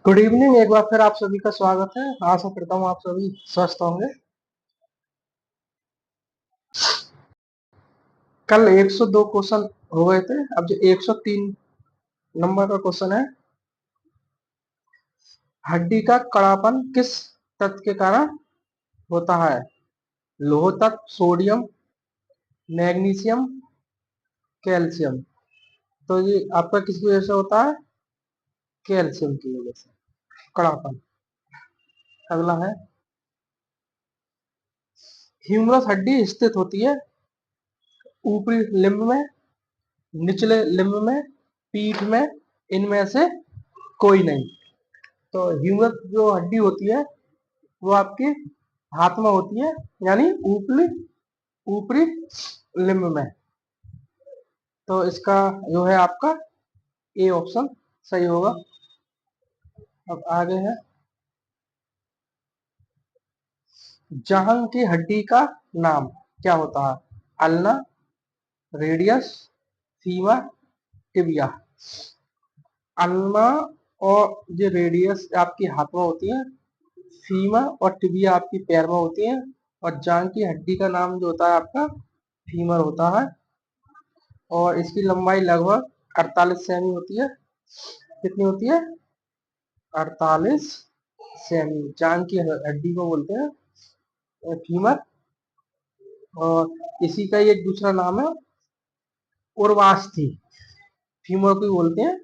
Good evening. एक बार फिर आप सभी का स्वागत है। आशा करता हूँ आप सभी स्वस्थ होंगे। कल 102 क्वेश्चन हो गए थे। अब जो 103 नंबर का क्वेश्चन है, हड्डी का कड़ापन किस तत्व के कारण होता है? लौह तत्व, सोडियम, मैग्नीशियम, कैल्शियम। तो ये आपका किसकी वजह से होता है? कैल्शियम की वजह से कड़ापन। अगला है, ह्यूमरस हड्डी स्थित होती है ऊपरी लिम्ब में, निचले लिम्ब में, पीठ में, इनमें से कोई नहीं। तो ह्यूमरस जो हड्डी होती है वो आपके हाथ में होती है, यानी ऊपरी ऊपरी लिम्ब में। तो इसका जो है आपका ए ऑप्शन सही होगा। अब आगे है, जांघ की हड्डी का नाम क्या होता है? Ulna, radius, femur, tibia. Ulna और जो रेडियस आपकी हाथ में होती है, फीमर और टिबिया आपकी पैर में होती है, और जांघ की हड्डी का नाम जो होता है आपका फीमर होता है। और इसकी लंबाई लगभग 48 सेमी होती है। कितनी होती है? 48 सेमी। जांघ की हड्डी को बोलते हैं फीमर। और इसी का ही एक दूसरा नाम है उर्वास्थि। फीमर को बोलते हैं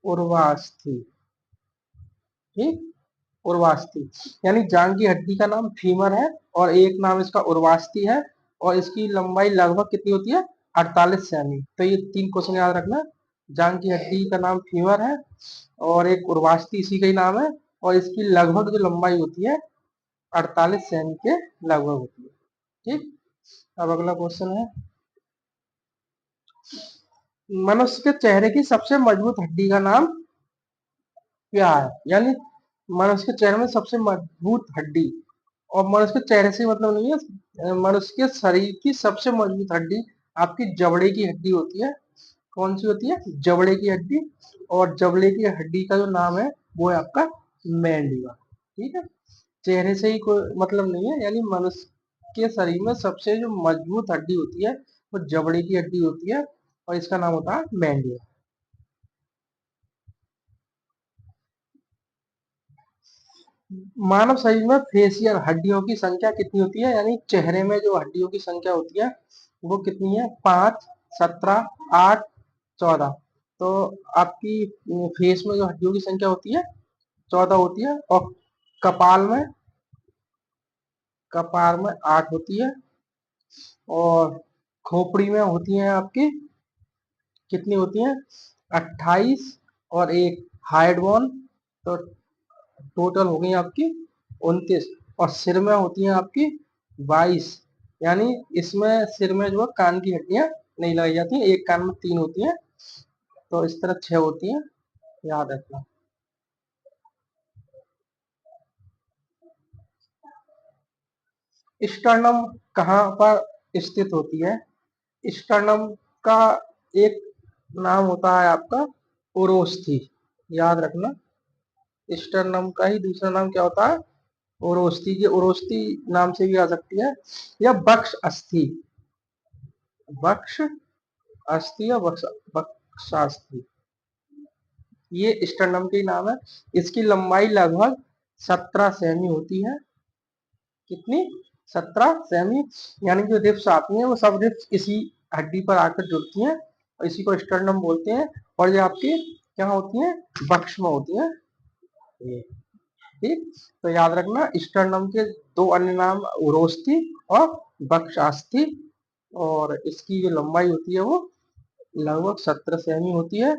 उर्वास्थि। ठीक, उर्वास्थि। यानी जांघ की हड्डी का नाम फीमर है और एक नाम इसका उर्वास्थि है। और इसकी लंबाई लगभग कितनी होती है? 48 सेमी। तो ये 3 क्वेश्चन याद रखना। जांघ की हड्डी का नाम फीमर है और एक उर्वास्थि इसी का ही नाम है, और इसकी लगभग जो लंबाई होती है 48 सेमी के लगभग होती है। ठीक। अब अगला क्वेश्चन है, मनुष्य के चेहरे की सबसे मजबूत हड्डी का नाम क्या है? यानी मनुष्य के चेहरे में सबसे मजबूत हड्डी, और मनुष्य के चेहरे से मतलब नहीं है, मनुष्य के शरीर की सबसे मजबूत हड्डी आपकी जबड़े की हड्डी होती है। कौन सी होती है? जबड़े की हड्डी। और जबड़े की हड्डी का जो नाम है वो है आपका मैंडिबल। ठीक है, चेहरे से ही कोई मतलब नहीं है। यानी मनुष्य के शरीर में सबसे जो मजबूत हड्डी होती है वो जबड़े की हड्डी होती है, और इसका नाम होता है मैंडिबल। मानव शरीर में फेशियल हड्डियों की संख्या कितनी होती है? यानी चेहरे में जो हड्डियों की संख्या होती है वो कितनी है? 5, 17, 8, 14। तो आपकी फेस में जो हड्डियों की संख्या होती है 14 होती है। और कपाल में कपाल में 8 होती है। और खोपड़ी में होती है आपकी कितनी होती है? 28। और एक हाइड बोन, तो टोटल हो गई आपकी 29। और सिर में होती है आपकी 22। यानी इसमें सिर में जो है कान की हड्डियां नहीं लगाई जाती हैं, एक कान में 3 होती हैं। तो इस तरह 6 होती हैं, याद रखना। स्टर्नम कहाँ पर स्थित होती है? स्टर्नम का एक नाम होता है आपका ओरोस्थी। याद रखना, स्टर्नम का ही दूसरा नाम क्या होता है? ओरोस्थी। ये ओरोस्थी नाम से भी आ सकती है, या बक्ष अस्थि। बक्ष अस्थि या बक्षास्थि, ये स्टर्नम के ही नाम है। इसकी लंबाई लगभग 17 सेमी होती है। कितनी? 17 सेमी। यानी जो रिप्स आती हैं वो सब रिप्स इसी हड्डी पर आकर जुड़ती हैं, और इसी को स्टर्नम बोलते हैं। और ये आपकी क्या होती हैं? बक्ष में होती हैं। ये ठीक। तो याद रखना, स्टर्नम के 2 अन्य नाम उरोस्थि और बक्षास्थि। और इसकी जो लंबाई होती है वो लगभग 17 सेमी होती है।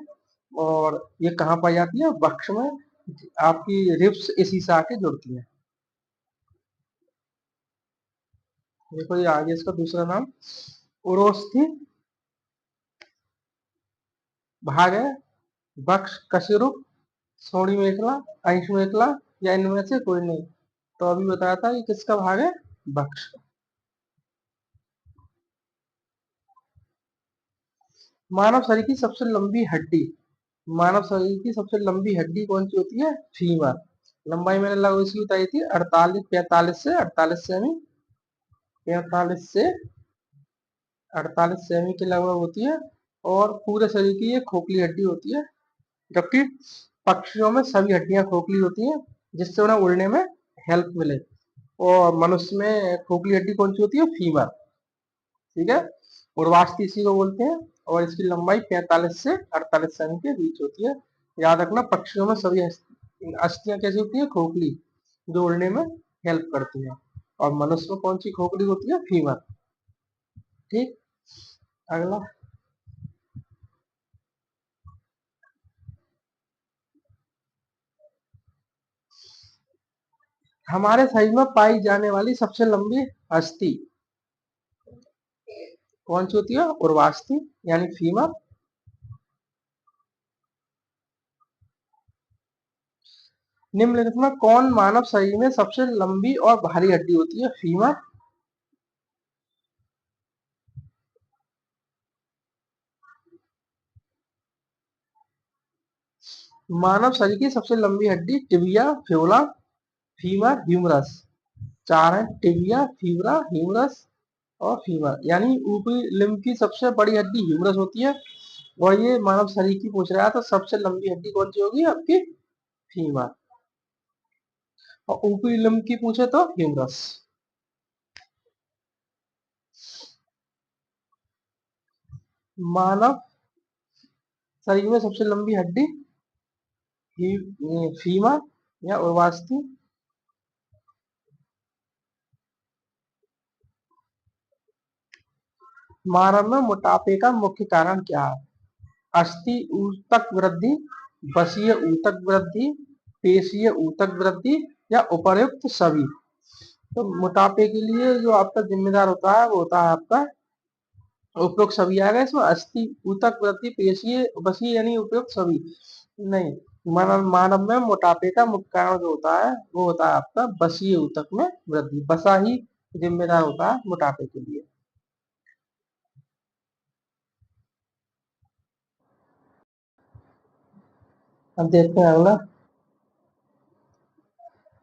और ये कहाँ पाई जाती है? वक्ष में। आपकी रिब्स इसी से आके जुड़ती है। देखो ये आगे इसका दूसरा नाम उरोस्थि भाग है, वक्ष कशेरुक, सोड़ी मेखला, अंश मेखला, या इनमें से कोई नहीं। तो अभी बताया था ये किसका भाग है? वक्ष। मानव शरीर की सबसे लंबी हड्डी मानव शरीर की सबसे लंबी हड्डी कौन सी होती है? फीमर। लंबाई मैंने लगभग इसकी बताई थी 45 से 48 के लगभग होती है। और पूरे शरीर की ये खोखली हड्डी होती है, जबकि पक्षियों में सभी हड्डियां खोखली होती हैं, जिससे उन्हें उड़ने में हेल्प मिले। और मनुष्य में खोखली हड्डी कौन सी होती है? फीमर। ठीक है, उर्वास्थि इसी को बोलते हैं। और इसकी लंबाई 45 से 48 के बीच होती है। याद रखना, पक्षियों में सभी अस्थियां कैसी होती है? खोखली, जो उड़ने में हेल्प करती है। और मनुष्य में कौन सी खोखली होती है? फीमर। ठीक, अगला। हमारे शरीर में पाई जाने वाली सबसे लंबी अस्थि कौन सी होती है? उर्वास्थि यानी फीमर। निम्नलिखित में कौन मानव शरीर में सबसे लंबी और भारी हड्डी होती है? फीमर। मानव शरीर की सबसे लंबी हड्डी टिबिया, फ्योला, फीमर, ह्यूमरस। चार है, टिबिया, फीवरा, ह्यूमरस और फीमर। यानी ऊपरी लिम्ब की सबसे बड़ी हड्डी ह्यूमरस होती है। और ये मानव शरीर की पूछ रहा है, तो सबसे लंबी हड्डी कौन सी होगी आपकी? फीमर। और ऊपरी लिम्ब की पूछे तो ह्यूमरस। मानव शरीर में सबसे लंबी हड्डी फीमर या उर्वास्थि। मानव में मोटापे का मुख्य कारण क्या है? अस्थि ऊतक वृद्धि, बसीय ऊतक वृद्धि, पेशीय ऊतक वृद्धि या उपर्युक्त सभी। तो मोटापे के लिए जो आपका जिम्मेदार होता है वो होता है आपका उपरोक्त सभी। आएगा इसमें अस्थि ऊतक वृद्धि, पेशीय, बसीय यानी उपयुक्त सभी नहीं। मानव में मोटापे का मुख्य कारण जो होता है वो होता है आपका बसीय ऊतक में वृद्धि। बसा ही जिम्मेदार होता है मोटापे के लिए। अब देखते हैं अगला।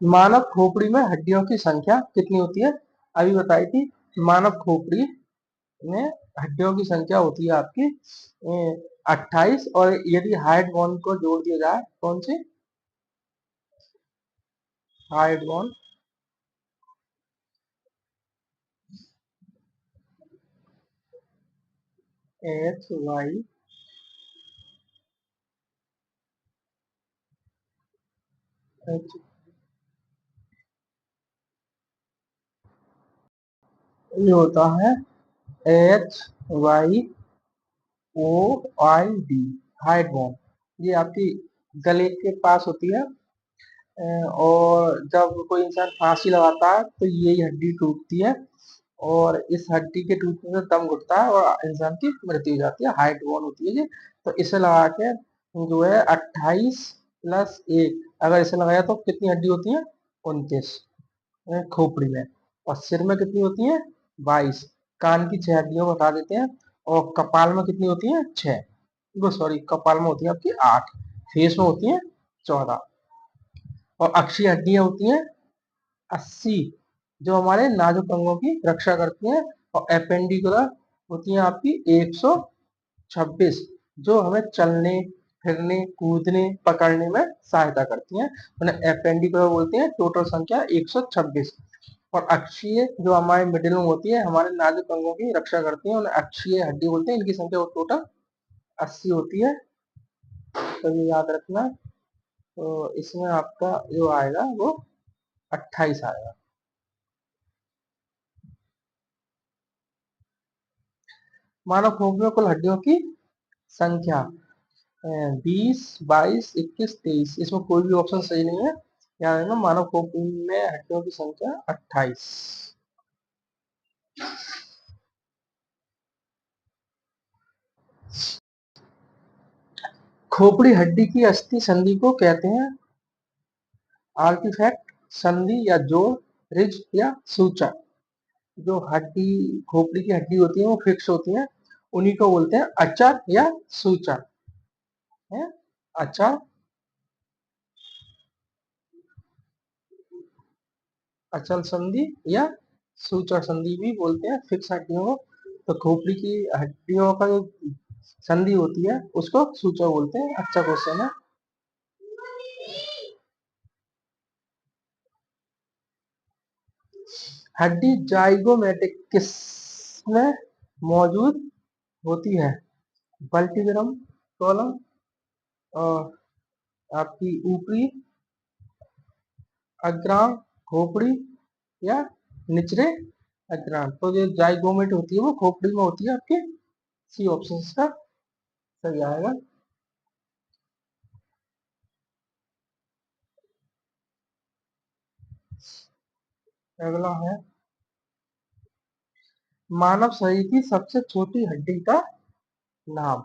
मानव खोपड़ी में हड्डियों की संख्या कितनी होती है? अभी बताई थी। मानव खोपड़ी में हड्डियों की संख्या होती है आपकी 28। और यदि हाइड बोन को जोड़ दिया जाए, कौन सी? हाइड बोन, HY, H, ये होता है HYOID, हाइड बोन। ये आपकी गले के पास होती है। और जब कोई इंसान फांसी लगाता है तो यही हड्डी टूटती है, और इस हड्डी के टूटने से दम घुटता है और इंसान की मृत्यु हो जाती है। हाइट बोन होती है ये। तो इसे लगा के जो है 28 + 1, अगर इसे लगाया तो कितनी हड्डी होती है? 29 खोपड़ी में। और सिर में कितनी होती है? 22। कान की 6 हड्डियों को हटा देते हैं। और कपाल में कितनी होती है? 6। वो सॉरी, कपाल में होती है आपकी 8। फेस में होती है 14। और अक्षीय हड्डियां होती हैं 80, जो हमारे नाजुक अंगों की रक्षा करती हैं। और एपेंडिकुलर होती हैं आपकी 126, जो हमें चलने, फिरने, कूदने, पकड़ने में सहायता करती हैं। उन्हें एपेंडिकुलर बोलते हैं। टोटल संख्या 126। और अक्षीय जो हमारे मिडिल में होती है, हमारे नाजुक अंगों की रक्षा करती है, उन्हें अक्षीय हड्डी बोलते हैं। इनकी संख्या टोटल 80 होती है। तो ये याद रखना। तो इसमें आपका जो आएगा वो 28 आएगा। मानव खोपड़ी में कुल हड्डियों की संख्या 20, 22, 21, 23। इसमें कोई भी ऑप्शन सही नहीं है। याद रखना, मानव खोपड़ी में हड्डियों की संख्या 28। खोपड़ी हड्डी की अस्थि संधि को कहते हैं आर्टिफैक्ट, संधि या जोड़, रिज या सूचा। जो हड्डी, खोपड़ी की हड्डी होती है वो फिक्स होती है, उन्हीं को बोलते हैं अचर या सूचर है। अच्छा, अचल संधि या सूचक संधि भी बोलते हैं फिक्स हड्डियों को। तो खोपड़ी की हड्डियों का जो संधि होती है उसको सूचक बोलते हैं। अच्छा क्वेश्चन है। हड्डी जाइगोमेटिक किस में मौजूद होती है? वर्टिब्रम कॉलम और आपकी ऊपरी अग्रांग खोपड़ी या निचले अग्रांग। तो जो जाइगोमेट होती है वो खोपड़ी में होती है आपके। सी ऑप्शन का सही आएगा। अगला है मानव शरीर की सबसे छोटी हड्डी का नाम।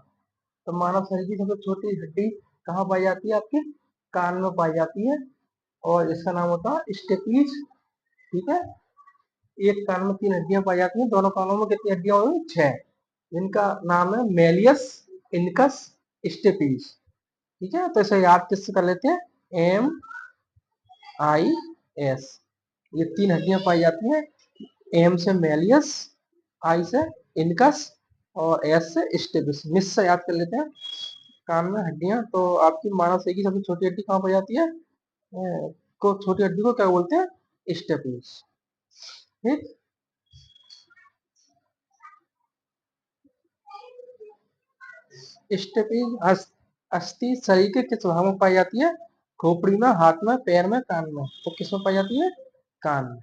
तो मानव शरीर की सबसे छोटी हड्डी कहाँ पाई जाती है? आपके कान में पाई जाती है और इसका नाम होता है स्टेपीज। ठीक है। एक कान में 3 हड्डियां पाई जाती हैं, दोनों कानों में कितनी हड्डियां होंगी? 6। जिनका नाम है मेलियस, इनकस, स्टेपीज। ठीक है। तो इसे याद किससे कर लेते हैं? MIS। ये 3 हड्डियां पाई जाती हैं। एम से मेलियस, आई से इनकस और एस से स्टेपिस। मिस से याद कर लेते हैं। कान में हड्डियां तो आपकी मानव शरीर की सबसे छोटी हड्डी कहाँ पाई जाती है? को छोटी हड्डी को क्या बोलते हैं? स्टेपिस। ठीक। स्टेपिस अस्थि शरीर के किस भाग में पाई जाती है? खोपड़ी में, हाथ में, पैर में, कान में। तो किस में पाई जाती है? कान में।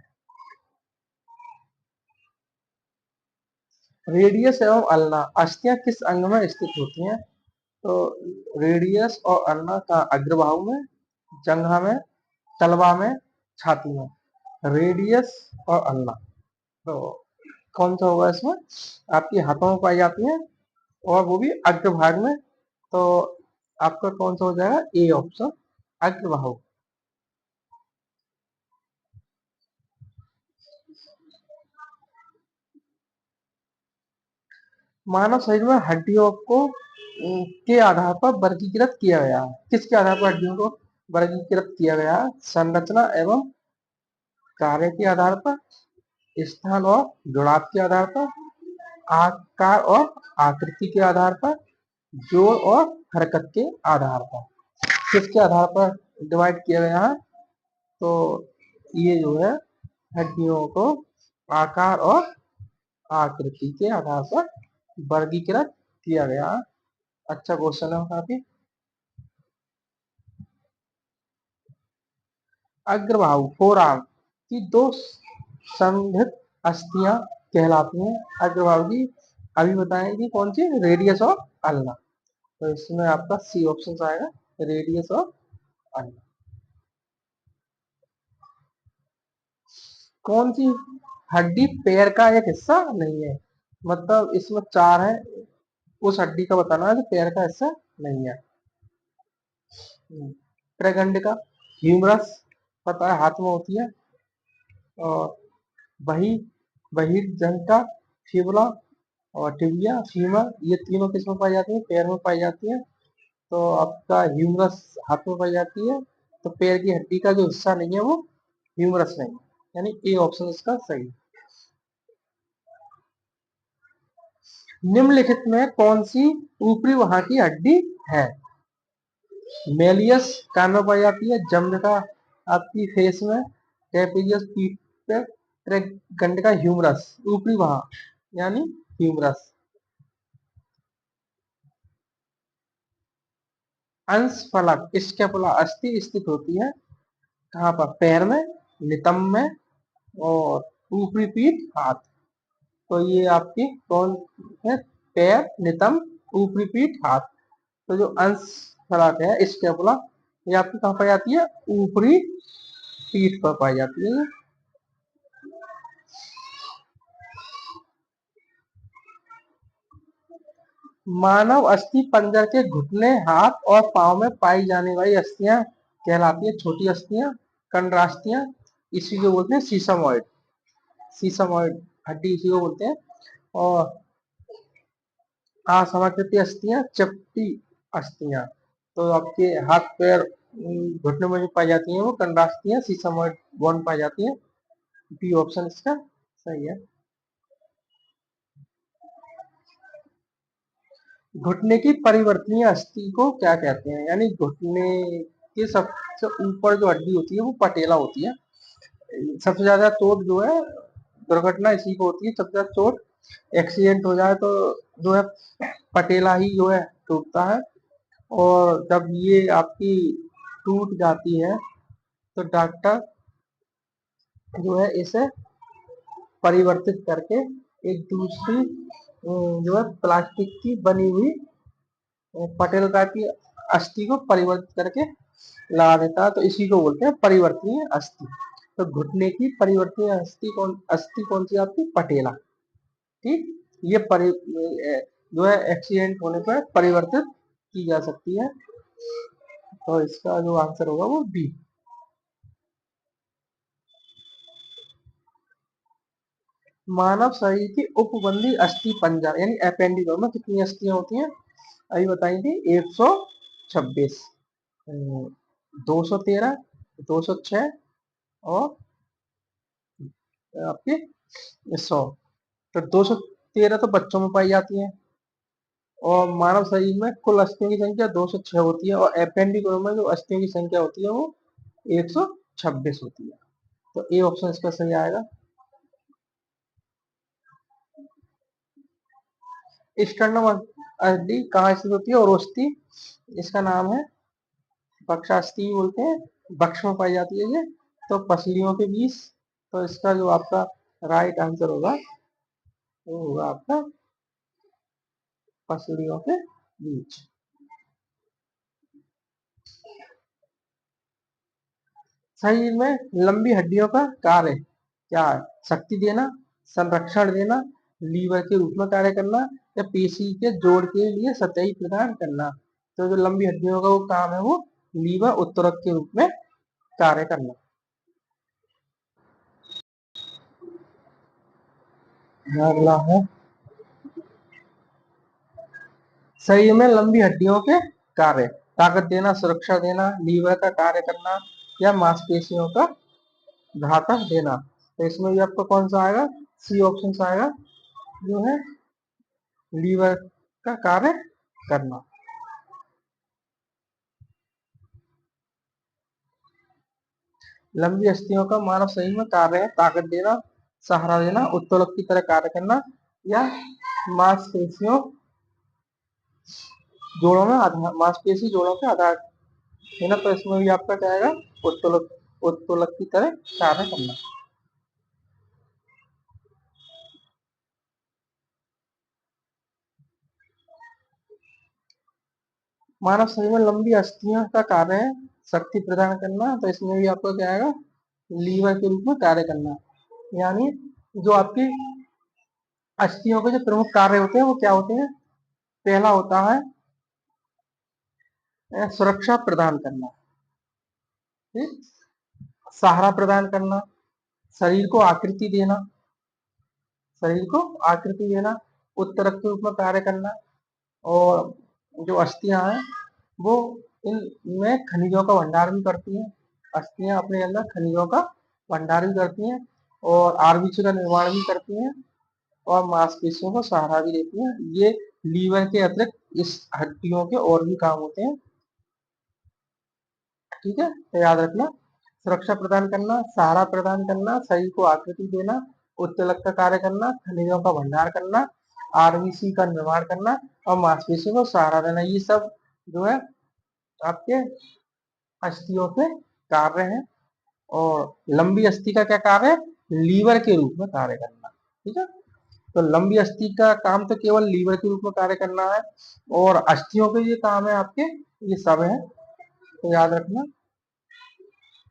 रेडियस एवं अल्ना अस्थियां किस अंग में स्थित होती हैं? तो रेडियस और अल्ना का अग्रभाग में, जंघा में, तलवा में, छाती में। रेडियस और अल्ना तो कौन सा होगा इसमें? आपके हाथों में पाई जाती है और वो भी अग्रभाग में। तो आपका कौन सा हो जाएगा? ए ऑप्शन, अग्रभाग। मानव शरीर में हड्डियों को के आधार पर वर्गीकृत किया गया है। किसके आधार पर हड्डियों को वर्गीकृत किया गया है? संरचना एवं कार्य के आधार पर, स्थान और जुड़ाव के आधार पर, आकार और आकृति के आधार पर, जोड़ और हरकत के आधार पर। किसके आधार पर डिवाइड किया गया है? तो ये जो है हड्डियों को आकार और आकृति के आधार पर वर्गीकृत किया गया है। अच्छा क्वेश्चन है काफी। अग्रबाहु फोरआर्म की 2 संघित अस्थियां कहलाती हैं। अग्रबाहु की अभी बताएंगे कौन सी? रेडियस और अल्ना। तो इसमें आपका सी ऑप्शन आएगा, रेडियस और अल्ना। कौन सी हड्डी पैर का एक हिस्सा नहीं है? मतलब इसमें 4 है, उस हड्डी का बताना है जो पैर का हिस्सा नहीं है। प्रगंड का ह्यूमरस पता है हाथ में होती है। और वही बहिर्जंका, फिबुला और टिबिया, फीमर, ये तीनों किसमें पाई जाती है? पैर में पाई जाती है। तो आपका ह्यूमरस हाथ में पाई जाती है। तो पैर की हड्डी का जो हिस्सा नहीं है वो ह्यूमरस नहीं है, यानी ए ऑप्शन इसका सही। निम्नलिखित में कौन सी ऊपरी वहां की हड्डी है? मेलियस कान में पाई जाती है, जम्बिका आपकी फेस में, ट्रेपेजियस पीठ पे, ट्रेगंड का ह्यूमरस ऊपरी वहां यानी ह्यूमरस। अंश फलक स्केपुला अस्थि स्थित होती है कहाँ पर? पैर में, नितंब में और ऊपरी पीठ, हाथ। तो ये आपकी कौन है? पैर, नितंब, ऊपरी पीठ, हाथ। तो जो अंश फलक है स्केपुला, ये आपकी कहाँ पाई जाती है? ऊपरी पीठ पर पाई जाती है। मानव अस्थि पंजर के घुटने, हाथ और पांव में पाई जाने वाली अस्थियां कहलाती है छोटी अस्थियां, कंडरास्थियां। इसी को बोलते हैं सीसमॉइड। सीसमॉइड हड्डी इसी को बोलते हैं। और असमाकृति अस्थियां, चपटी अस्थियां। तो आपके हाथ पैर घुटने में जो पाई जाती हैं वो कंडरास्तियां सीसामोइड बॉन्ड पाई जाती हैं। बी ऑप्शन इसका सही है। घुटने की परिवर्तनीय अस्थि को क्या कहते हैं? यानी घुटने के सबसे ऊपर जो हड्डी होती है वो पटेला होती है। सबसे ज्यादा चोट जो है दुर्घटना इसी को होती है, सबसे ज्यादा चोट एक्सीडेंट हो जाए तो जो है पटेला ही जो है टूटता है। और जब ये आपकी टूट जाती है तो डॉक्टर जो है इसे परिवर्तित करके एक दूसरी जो है प्लास्टिक की बनी हुई पटेलका की अस्थि को परिवर्तित करके लगा देता है, तो इसी को बोलते हैं परिवर्तनीय अस्थि। तो घुटने की परिवर्तनीय अस्थि कौन सी आपकी? पटेला। ठीक, ये जो है एक्सीडेंट होने पर परिवर्तित की जा सकती है। तो इसका जो आंसर होगा वो बी। मानव शरीर की उपबंधी अस्थि पंजर यानी अपेंडिक्स में कितनी अस्थियां होती हैं? अभी बताई थी 126, 213, 206 और आपके 100। तो 213 तो बच्चों में पाई जाती है और मानव शरीर में कुल अस्थियों की संख्या 206 होती है और अपेंडिक्स में जो अस्थियों की संख्या होती है वो 126 होती है। तो ए ऑप्शन इसका सही आएगा। स्टर्नम हड्डी कहाँ स्थित होती है? उरोस्थी, इसका नाम है बक्षास्थि बोलते हैं, बक्ष में पाई जाती है ये, तो पसलियों के बीच। तो इसका जो आपका राइट आंसर होगा वो होगा आपका पसलियों के बीच। शरीर में लंबी हड्डियों का कार्य क्या है? शक्ति देना, संरक्षण देना, लीवर के रूप में कार्य करना या पेशी के जोड़ के लिए सतही प्रदान करना। तो जो लंबी हड्डियों का वो काम है वो लीवर उत्तरक के रूप में कार्य करना। अगला है शरीर में लंबी हड्डियों के कार्य, ताकत देना, सुरक्षा देना, लीवर का कार्य करना या मांसपेशियों का घातक देना। तो इसमें भी आपको कौन सा आएगा? सी ऑप्शन आएगा, जो है लीवर का कार्य करना। लंबी अस्थियों का मानव शरीर में कार्य है ताकत देना, सहारा देना, उत्तोलक की तरह कार्य करना या मांसपेशियों जोड़ों में आधार, मांसपेशी जोड़ों के आधार देना। तो इसमें भी आपका क्या आएगा? उत्तोलक की तरह कार्य करना। मानव शरीर में लंबी अस्थियों का कार्य है शक्ति प्रदान करना। तो इसमें भी आपका क्या आएगा? लीवर के रूप में कार्य करना। यानी जो आपकी अस्थियों के जो प्रमुख कार्य होते हैं वो क्या होते हैं? पहला होता है सुरक्षा प्रदान करना, ठीक, सहारा प्रदान करना, शरीर को आकृति देना, शरीर को आकृति देना, उत्तरक के रूप में कार्य करना। और जो अस्थियां हैं वो इनमें खनिजों का भंडार भी करती हैं। अस्थियां अपने अंदर खनिजों का भंडार भी करती हैं और आरबीसी का निर्माण भी करती हैं और मांसपेशियों को सहारा भी देती हैं। ये लीवर के अतिरिक्त इस हड्डियों के और भी काम होते हैं। ठीक है, तो याद रखना, सुरक्षा प्रदान करना, सहारा प्रदान करना, शरीर को आकृति देना, उत्तलक का कार्य करना, खनिजों का भंडार करना, आरबीसी का निर्माण करना और मांसपेशियों को सहारा देना। ये सब जो है आपके अस्थियों के कार्य हैं। और लंबी अस्थि का क्या कार्य है? लीवर के रूप में कार्य करना। ठीक है, तो लंबी अस्थि का काम तो केवल लीवर के रूप में कार्य करना है और अस्थियों के ये काम है आपके, ये सब है। तो याद रखना,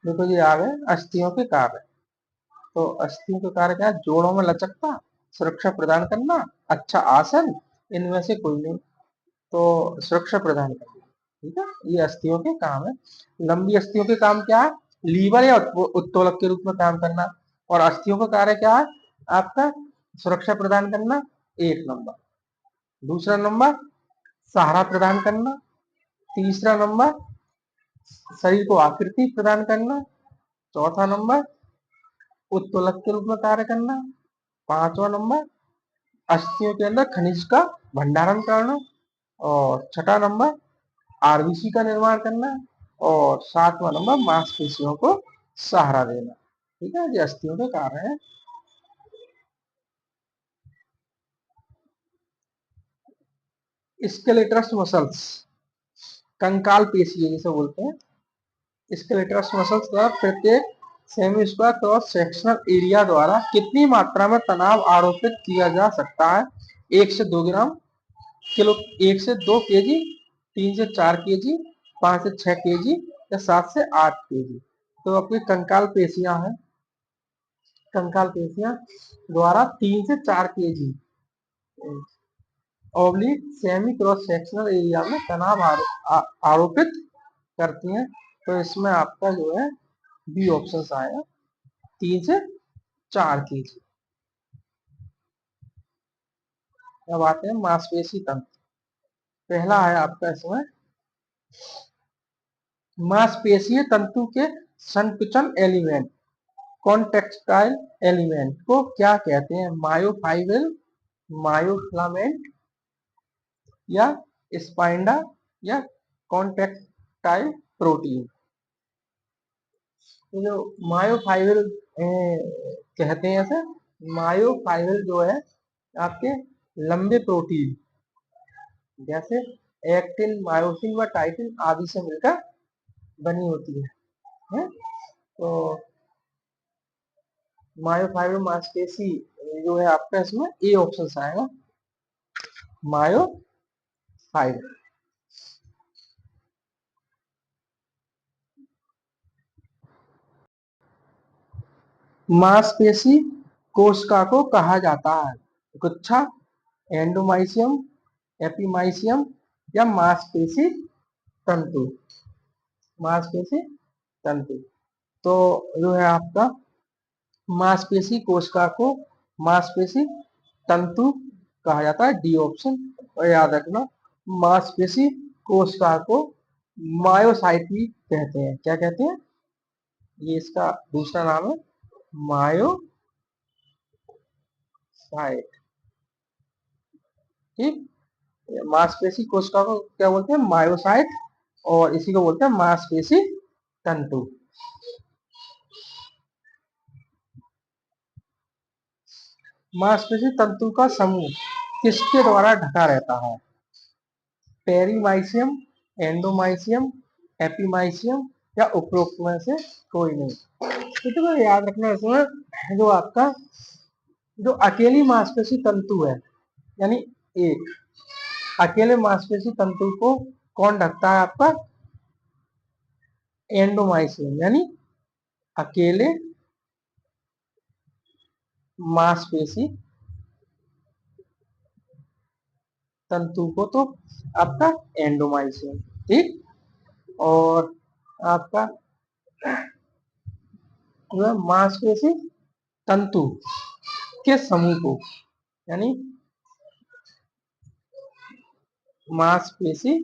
देखो ये आ गए अस्थियों के कार्य। तो अस्थियों के कार्य क्या है? जोड़ों में लचकता, सुरक्षा प्रदान करना, अच्छा आसन, इनमें से कोई नहीं। तो सुरक्षा प्रदान करना, ठीक है, ये अस्थियों के काम है। लंबी अस्थियों के काम क्या है? लीवर या उत्तोलक के रूप में काम करना। और अस्थियों का कार्य क्या है आपका? सुरक्षा प्रदान करना, एक नंबर। दूसरा नंबर, सहारा प्रदान करना, तीसरा नंबर शरीर को आकृति प्रदान करना। चौथा नंबर उत्तोलक के रूप में कार्य करना। पांचवा नंबर अस्थियों के अंदर खनिज का भंडारण करना। और छठा नंबर आरबीसी का निर्माण करना। और सातवां नंबर मांसपेशियों को सहारा देना। ठीक है, ये अस्थियों के कार्य है। स्केलेटस मसल्स, कंकाल पेशी जिसे बोलते हैं। स्केलेटस मसल्स द्वारा प्रत्येक semi square cross sectional area द्वारा कितनी मात्रा में तनाव आरोपित किया जा सकता है? 1 से 2 ग्राम किलो, 1 से 2 केजी, 3 से 4 केजी, 5 से 6 केजी या 7 से 8 केजी। तो आपकी कंकाल पेशियां हैं, कंकाल पेशियां द्वारा 3 से 4 KG oblique semi cross sectional area में तनाव आरोपित करती हैं। तो इसमें आपका जो है बी ऑप्शन आएगा, 3 से 4 केजी। अब आते हैं मांसपेशी तंत्र। पहला है आपका इसमें मांसपेशीय तंतु के संकुचन एलिमेंट, कॉन्टेक्टाइल एलिमेंट को क्या कहते हैं? मायोफाइब्रिल, मायोफिलामेंट या स्पाइंडा या कॉन्टेक्टाइल प्रोटीन। तो जो मायोफाइब्रिल कहते हैं ऐसे, मायोफाइब्रिल जो है आपके लंबे प्रोटीन जैसे एक्टिन, मायोसिन व टाइटिन आदि से मिलकर बनी होती है? तो मायोफाइब्रिल मांसपेशी जो है आपका इसमें ए ऑप्शन आएगा, मायोफाइब्रिल। मांसपेशी कोशिका को कहा जाता है गुच्छा, एंडोमाइसियम, एपीमाइसियम या मांसपेशी तंतु। मांसपेशी तंतु तो जो है आपका मांसपेशी कोशिका को मांसपेशी तंतु कहा जाता है, डी ऑप्शन। और याद रखना मांसपेशी कोशिका को मायोसाइट भी कहते हैं। क्या कहते हैं? ये इसका दूसरा नाम है, मायोसाइट। ठीक, मांसपेशी कोशिका को क्या बोलते हैं? मायोसाइट। और इसी को बोलते हैं मांसपेशी तंतु। मांसपेशी तंतु का समूह किसके द्वारा ढका रहता है? पेरीमाइसियम, एंडोमाइसियम, एपीमाइसियम या उपरोक्त में से कोई नहीं। तो याद रखना इसमें जो आपका जो अकेली मांसपेशी तंतु है, यानी एक अकेले मांसपेशी तंतु को कौन ढकता है? आपका एंडोमाइसियम, यानी अकेले मांसपेशी तंतु को तो आपका एंडोमाइसियम। ठीक, और आपका मांसपेशी तंतु के समूह को, यानी मांसपेशी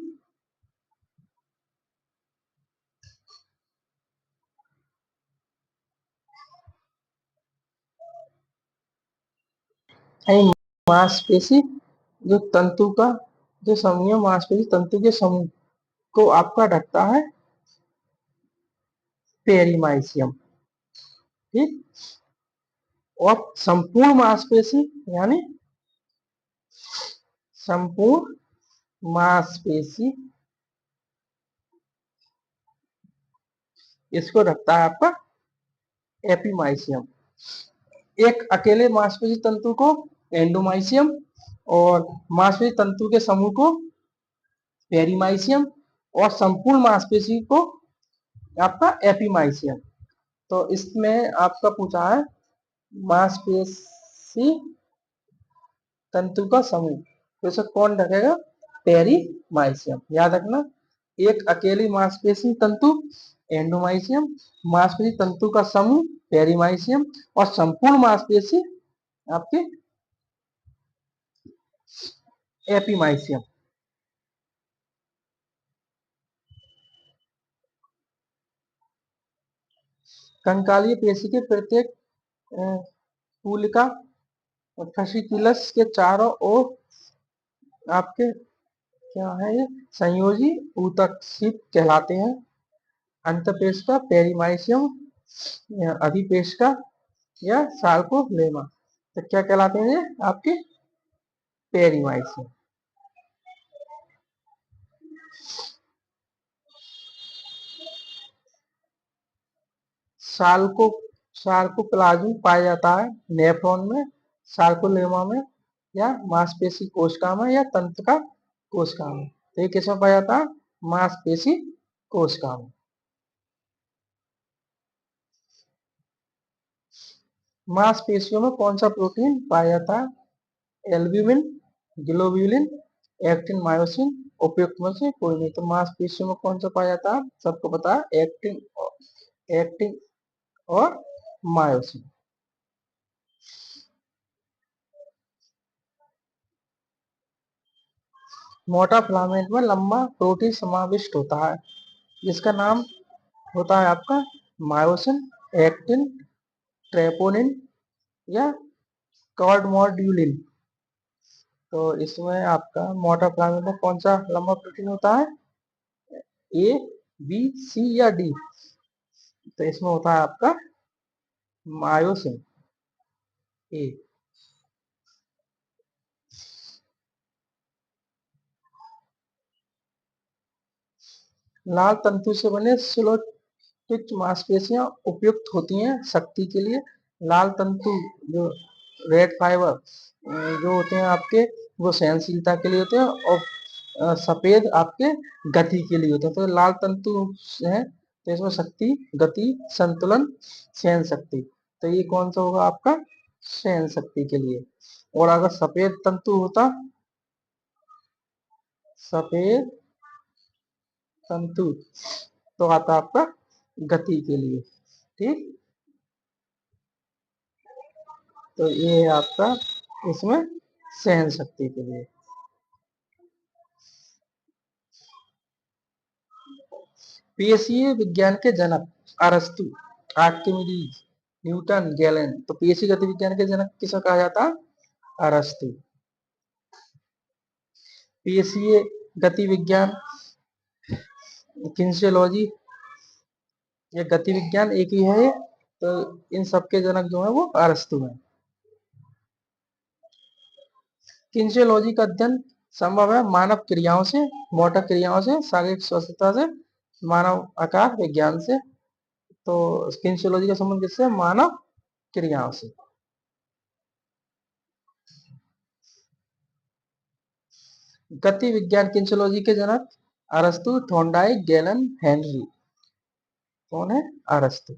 मांसपेशी जो तंतु का जो समूह, मांसपेशी तंतु के समूह को आपका ढकता है पेरीमाइसियम। ठीक, और संपूर्ण मांसपेशी यानी संपूर्ण मांसपेशी इसको ढकता है आपका एपीमाइसियम। एक अकेले मांसपेशी तंतु को एंडोमाइसियम और मांसपेशी तंतु के समूह को पेरीमाइसियम और संपूर्ण मांसपेशी को आपका एपीमाइसियम। तो इसमें आपका पूछा है मांसपेशी तंतु का समूह, तो इसे कौन ढकेगा? पेरीमाइसियम। याद रखना एक अकेली मांसपेशी तंतु एंडोमाइसियम, मांसपेशी तंतु का समूह पेरीमाइसियम और संपूर्ण मांसपेशी आपके एपीमाइसियम। कंकालीय पेशी के प्रत्येक पुलिका fasciculus के चारों ओर आपके क्या है ये संयोजी ऊतक शीत कहलाते हैं। अंतःपेशिका पेरीमाइसियम, अधिपेशिका या सार्कोलेमा, तो क्या कहलाते हैं ये आपके पेरीमाइसियम। सार्को सार्कोप्लाज्म पाया जाता है नेफ्रॉन में, सार्कोलेमा में, या मांसपेशी कोशिका में, या तंत्र का कोशिका में। तो ये किसमें पाया जाता है? मांसपेशी कोशिका में। मांसपेशियों में कौन सा प्रोटीन पाया जाता है? एल्ब्यूमिन, ग्लोब्यूलिन, एक्टिन, मायोसिन, उपयुक्त में से कोई नहीं। तो मांसपेशियों में कौन सा पाया जाता है? सबको पता है, एक्टिन और मायोसिन। मोटा फिलामेंट में लंबा प्रोटीन समाविष्ट होता है, जिसका नाम होता है आपका मायोसिन, एक्टिन, ट्रेपोनिन या कॉर्डमोड्यूलिन। तो इसमें आपका मोटा फिलामेंट में कौन सा लंबा प्रोटीन होता है? ए, बी, सी या डी? तो इसमें होता है आपका मायोसिन ए। लाल तंतु से बने सिलोटिक मांसपेशियां उपयुक्त होती हैं शक्ति के लिए। लाल तंतु जो रेड फाइबर जो होते हैं आपके, वो सहनशीलता के लिए होते हैं, और सफेद आपके गति के लिए होते हैं। तो लाल तंतु है तो इसमें शक्ति, गति, संतुलन, सहन शक्ति, तो ये कौन सा होगा आपका? सहन शक्ति के लिए। और अगर सफेद तंतु होता, सफेद तंतु, तो आता आपका गति के लिए। ठीक, तो ये है आपका इसमें सहन शक्ति के लिए। पेशीय विज्ञान के जनक अरस्तु, आर्किमिडीज, न्यूटन, गैलेन। तो पेशी गति विज्ञान के जनक किसे कहा जाता? अरस्तु। पेशीय गति विज्ञान, किन्सियोलॉजी, ये गति विज्ञान एक ही है, तो इन सबके जनक जो है वो अरस्तु है। किन्सियोलॉजी का अध्ययन संभव है मानव क्रियाओं से, मोटर क्रियाओं से, शारीरिक स्वस्थता से, मानव आकार विज्ञान से। तो किन्सियोलॉजी का संबंध किससे? मानव क्रियाओं से। गति विज्ञान किन्सियोलॉजी के जनक अरस्तु, थॉर्नडाइक, गैलन, हेनरी। कौन है? अरस्तु।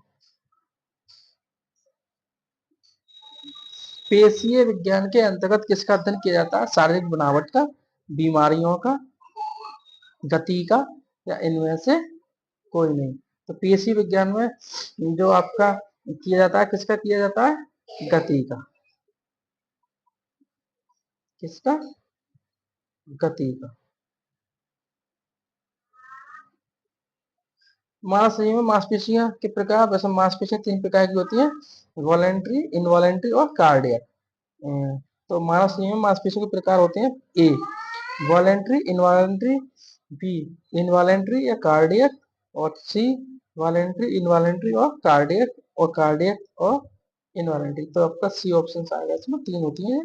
पेशीय विज्ञान के अंतर्गत किसका अध्ययन किया जाता है? शारीरिक बनावट का, बीमारियों का, गति का, या इनमें से कोई नहीं। तो पेशी विज्ञान में जो आपका किया जाता है, किसका किया जाता है? गति का। किसका? गति का। मानव शरीर में मांसपेशियां के प्रकार, वैसे मांसपेशियां 3 प्रकार की होती हैं, वॉलेंट्री, इनवॉलेंट्री और कार्डियक। तो मानव शरीर में मांसपेशियों के प्रकार होते हैं: ए वॉलेंट्री, इनवॉलेंट्री, बी इनवॉलेंट्री या कार्डियक, और सी वॉलेंट्री, इनवॉलेंट्री और कार्डियक, और इनवॉलेंट्री। तो आपका सी ऑप्शन आएगा, इसमें 3 होती हैं।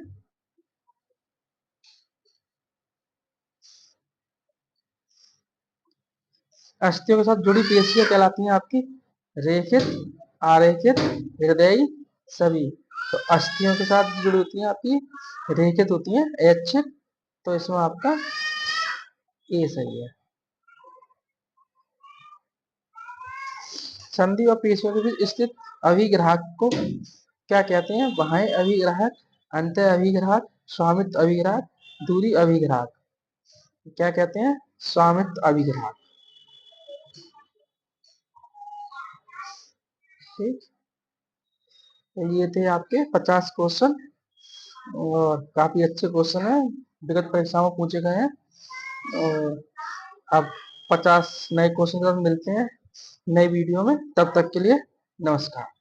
अस्थियों के साथ जुड़ी पेशियां कहलाती हैं आपकी रेखित, आरेखित, हृदयी, सभी। तो अस्थियों के साथ जुड़ी होती हैं आपकी रेखित होती हैं, ऐच्छिक। तो इसमें आपका ए सही है। संधि और पेशियों के बीच स्थित अभिग्राहक को क्या कहते हैं? बाह्य अभिग्राहक, अंत अभिग्राहक, स्वामित्व अभिग्राहक, दूरी अभिग्राहक। क्या कहते हैं? स्वामित्व अभिग्राहक। ठीक, तो ये थे आपके 50 क्वेश्चन, और काफी अच्छे क्वेश्चन है, विगत परीक्षाओं में पूछे गए हैं। और अब 50 नए क्वेश्चन के साथ मिलते हैं नई वीडियो में, तब तक के लिए नमस्कार।